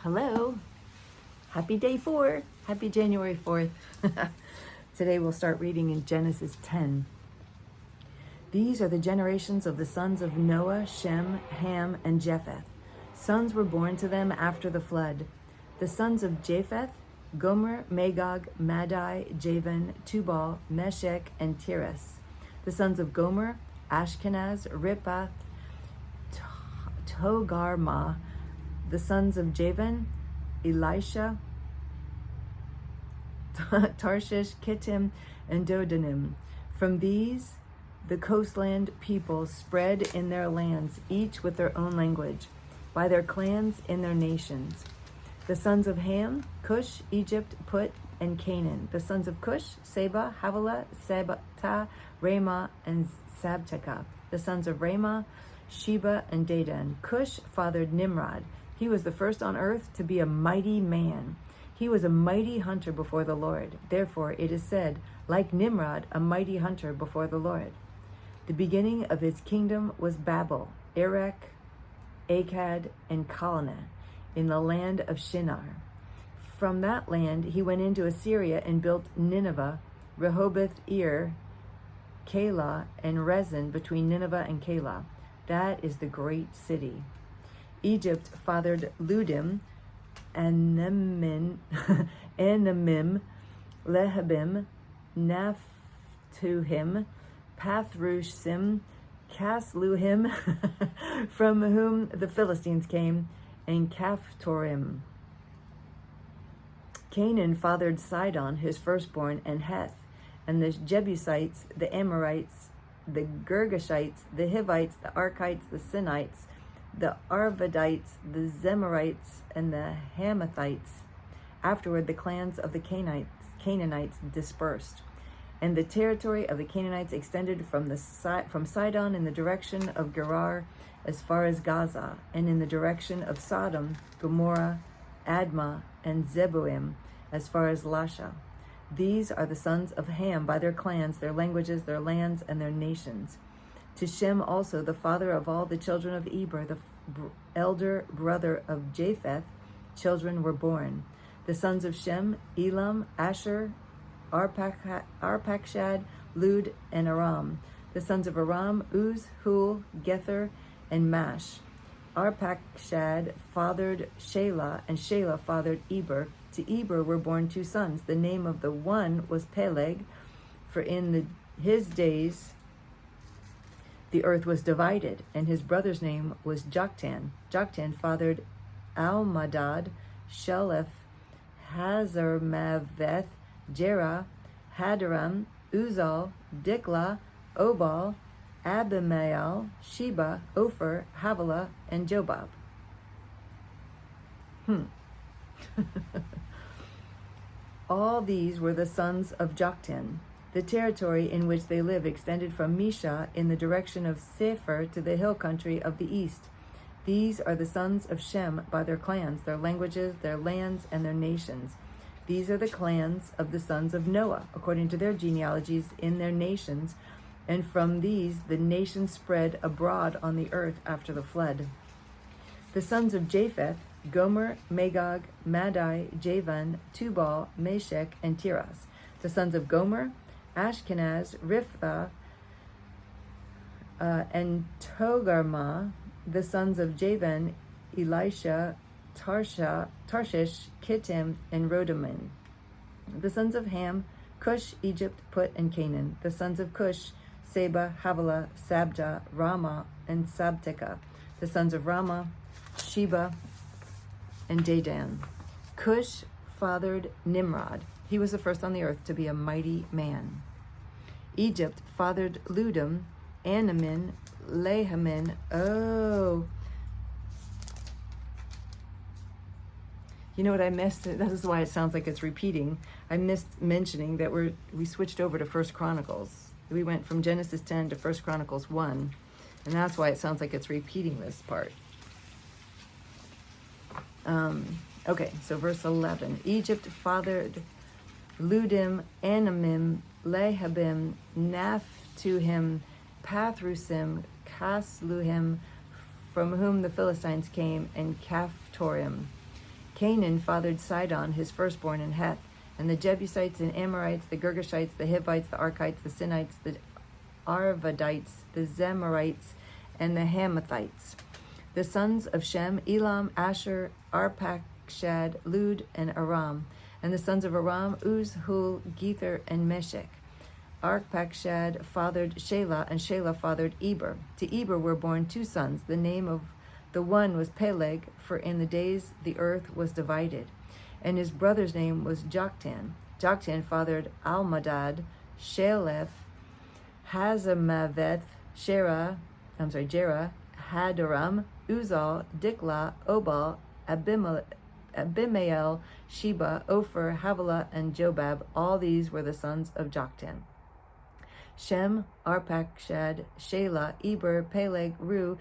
Hello. Happy day 4. Happy January 4th. Today we'll start reading in Genesis 10. These are the generations of the sons of Noah, Shem, Ham, and Japheth. Sons were born to them after the flood. The sons of Japheth, Gomer, Magog, Madai, Javan, Tubal, Meshech, and Tiras. The sons of Gomer, Ashkenaz, Riphath, Togarmah. The sons of Javan, Elisha, Tarshish, Kittim, and Dodanim. From these, the coastland peoples spread in their lands, each with their own language, by their clans in their nations. The sons of Ham, Cush, Egypt, Put, and Canaan. The sons of Cush, Seba, Havilah, Sabta, Ramah, and Sabteka. The sons of Ramah, Sheba, and Dedan. Cush fathered Nimrod. He was the first on earth to be a mighty man. He was a mighty hunter before the Lord. Therefore it is said, like Nimrod, a mighty hunter before the Lord. The beginning of his kingdom was Babel, Erech, Akkad, and Calneh, in the land of Shinar. From that land he went into Assyria and built Nineveh, Rehoboth, Ir, Calah, and Rezin between Nineveh and Calah. That is the great city. Egypt fathered Ludim, Anamim, Lehabim, Naphtuhim, Pathrushim, Casluhim, from whom the Philistines came, and Caphtorim. Canaan fathered Sidon, his firstborn, and Heth, and the Jebusites, the Amorites, the Girgashites, the Hivites, the Arkites, the Sinites, the Arvadites, the Zemarites, and the Hamathites. Afterward, the clans of the Canaanites dispersed, and the territory of the Canaanites extended from Sidon in the direction of Gerar as far as Gaza, and in the direction of Sodom, Gomorrah, Admah, and Zeboim as far as Lasha. These are the sons of Ham by their clans, their languages, their lands, and their nations. To Shem also, the father of all the children of Eber, the elder brother of Japheth, children were born. The sons of Shem, Elam, Asher, Arpachshad, Lud, and Aram. The sons of Aram, Uz, Hul, Gether, and Mash. Arpachshad fathered Shelah, and Shelah fathered Eber. To Eber were born 2 sons. The name of the one was Peleg, for in his days the earth was divided, and his brother's name was Joktan. Joktan fathered Almadad, Sheleph, Hazarmaveth, Jerah, Hadaram, Uzal, Diklah, Obal, Abimael, Sheba, Ophir, Havilah, and Jobab. All these were the sons of Joktan. The territory in which they lived extended from Misha in the direction of Sephir to the hill country of the east. These are the sons of Shem by their clans, their languages, their lands, and their nations. These are the clans of the sons of Noah, according to their genealogies in their nations, and from these the nations spread abroad on the earth after the flood. The sons of Japheth, Gomer, Magog, Madai, Javan, Tubal, Meshech, and Tiras. The sons of Gomer, Ashkenaz, Riphath, and Togarmah. The sons of Javan, Elisha, Tarshish, Kittim, and Rodamin. The sons of Ham, Cush, Egypt, Put, and Canaan. The sons of Cush, Seba, Havilah, Sabta, Ramah, and Sabteka. The sons of Ramah, Sheba, and Dedan. Cush fathered Nimrod. He was the first on the earth to be a mighty man. Egypt fathered Ludim, Anamim, Lehamin. Oh. You know what I missed? This is why it sounds like it's repeating. I missed mentioning that we switched over to 1 Chronicles. We went from Genesis 10 to 1 Chronicles 1. And that's why it sounds like it's repeating this part. Okay, so verse 11. Egypt fathered Ludim, Anamim, Lehabim, Naphtuhim, Pathrusim, Casluhim, from whom the Philistines came, and Caphtorim. Canaan fathered Sidon, his firstborn, and Heth, and the Jebusites and Amorites, the Girgashites, the Hivites, the Arkites, the Sinites, the Arvadites, the Zemarites, and the Hamathites. The sons of Shem, Elam, Asher, Arpachshad, Lud, and Aram. And the sons of Aram, Uz, Hul, Gether, and Meshech. Arpachshad fathered Shelah, and Shelah fathered Eber. To Eber were born 2 sons. The name of the one was Peleg, for in the days the earth was divided. And his brother's name was Joktan. Joktan fathered Almadad, Shalef, Hazamaveth, Jerah, Hadaram, Uzal, Diklah, Obal, Abimael, Sheba, Ophir, Havilah, and Jobab. All these were the sons of Joktan. Shem, Arpachshad, Shelah, Eber, Peleg, Ru,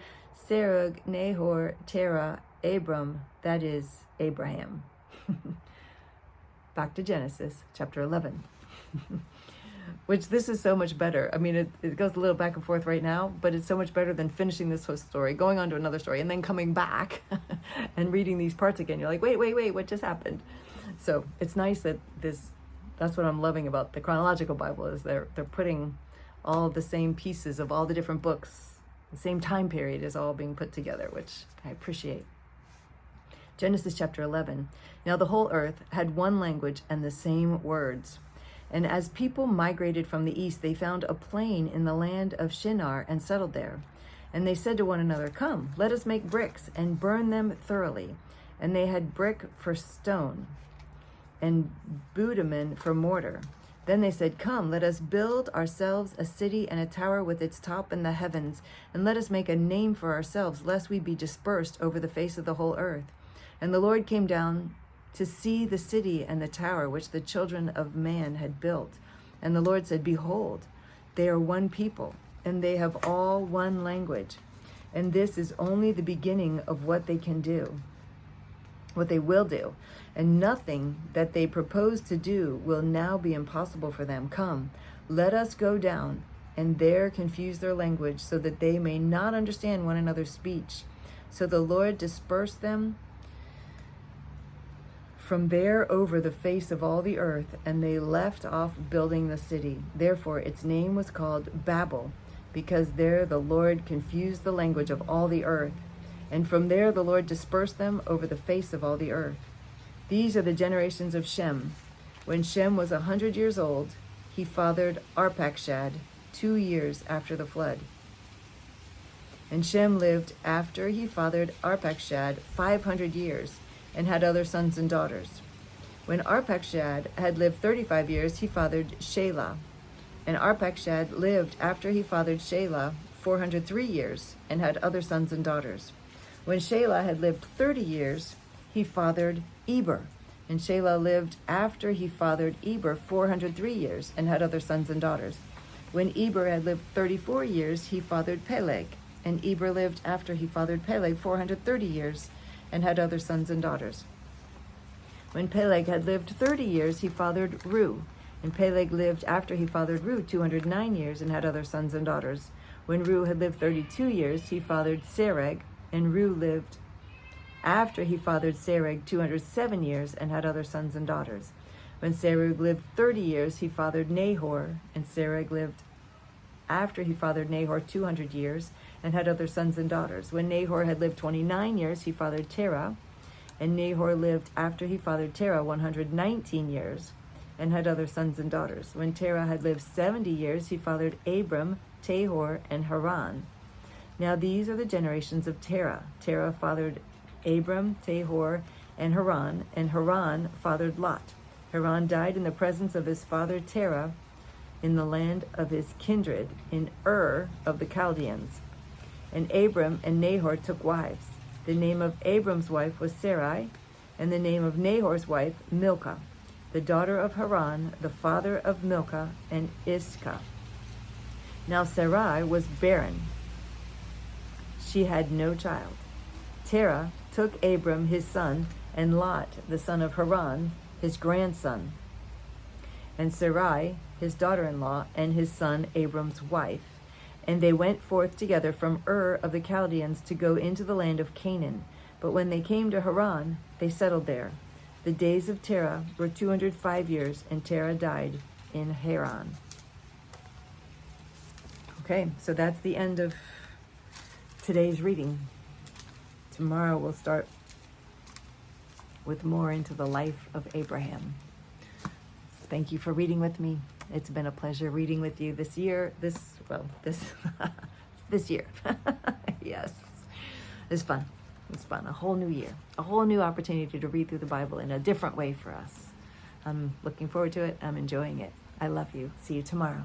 Serug, Nahor, Terah, Abram, that is, Abraham. Back to Genesis, chapter 11. Which this is so much better. I mean, it goes a little back and forth right now, but it's so much better than finishing this whole story, going on to another story, and then coming back and reading these parts again. You're like, wait, what just happened? So it's nice that that's what I'm loving about the Chronological Bible, is they're putting all the same pieces of all the different books, the same time period is all being put together, which I appreciate. Genesis chapter 11. Now the whole earth had one language and the same words. And as people migrated from the east, they found a plain in the land of Shinar and settled there. And they said to one another, "Come, let us make bricks and burn them thoroughly." And they had brick for stone and bitumen for mortar. Then they said, "Come, let us build ourselves a city and a tower with its top in the heavens, and let us make a name for ourselves, lest we be dispersed over the face of the whole earth." And the Lord came down to see the city and the tower which the children of man had built. And the Lord said, "Behold, they are one people, and they have all one language. And this is only the beginning of what they can do, what they will do. And nothing that they propose to do will now be impossible for them. Come, let us go down and there confuse their language, so that they may not understand one another's speech." So the Lord dispersed them from there over the face of all the earth, and they left off building the city. Therefore its name was called Babel, because there the Lord confused the language of all the earth. And from there the Lord dispersed them over the face of all the earth. These are the generations of Shem. When Shem was 100 years old, he fathered Arpachshad 2 years after the flood. And Shem lived after he fathered Arpachshad 500 years, and had other sons and daughters. When Arpachshad had lived 35 years, he fathered Shelah. And Arpachshad lived after he fathered Shelah 403 years, and had other sons and daughters. When Shelah had lived 30 years, he fathered Eber. And Shelah lived after he fathered Eber 403 years, and had other sons and daughters. When Eber had lived 34 years, he fathered Peleg. And Eber lived after he fathered Peleg 430 years, and had other sons and daughters. When Peleg had lived 30 years, he fathered Ru. And Peleg lived after he fathered Ru 209 years, and had other sons and daughters. When Ru had lived 32 years, he fathered Sereg. And Ru lived after he fathered Sereg 207 years, and had other sons and daughters. When Sereg lived 30 years, he fathered Nahor. And Sereg lived after he fathered Nahor 200 years, and had other sons and daughters. When Nahor had lived 29 years, he fathered Terah. And Nahor lived after he fathered Terah 119 years, and had other sons and daughters. When Terah had lived 70 years, he fathered Abram, Tahor, and Haran. Now these are the generations of Terah. Terah fathered Abram, Tahor, and Haran fathered Lot. Haran died in the presence of his father Terah, in the land of his kindred, in Ur of the Chaldeans. And Abram and Nahor took wives. The name of Abram's wife was Sarai, and the name of Nahor's wife Milcah, the daughter of Haran, the father of Milcah and Iscah. Now Sarai was barren. She had no child. Terah took Abram his son, and Lot, the son of Haran, his grandson, and Sarai, his daughter-in-law, and his son Abram's wife. And they went forth together from Ur of the Chaldeans to go into the land of Canaan. But when they came to Haran, they settled there. The days of Terah were 205 years, and Terah died in Haran. Okay, so that's the end of today's reading. Tomorrow we'll start with more into the life of Abraham. Thank you for reading with me. It's been a pleasure reading with you this year. This year. Yes. It's fun. It's fun. A whole new year. A whole new opportunity to read through the Bible in a different way for us. I'm looking forward to it. I'm enjoying it. I love you. See you tomorrow.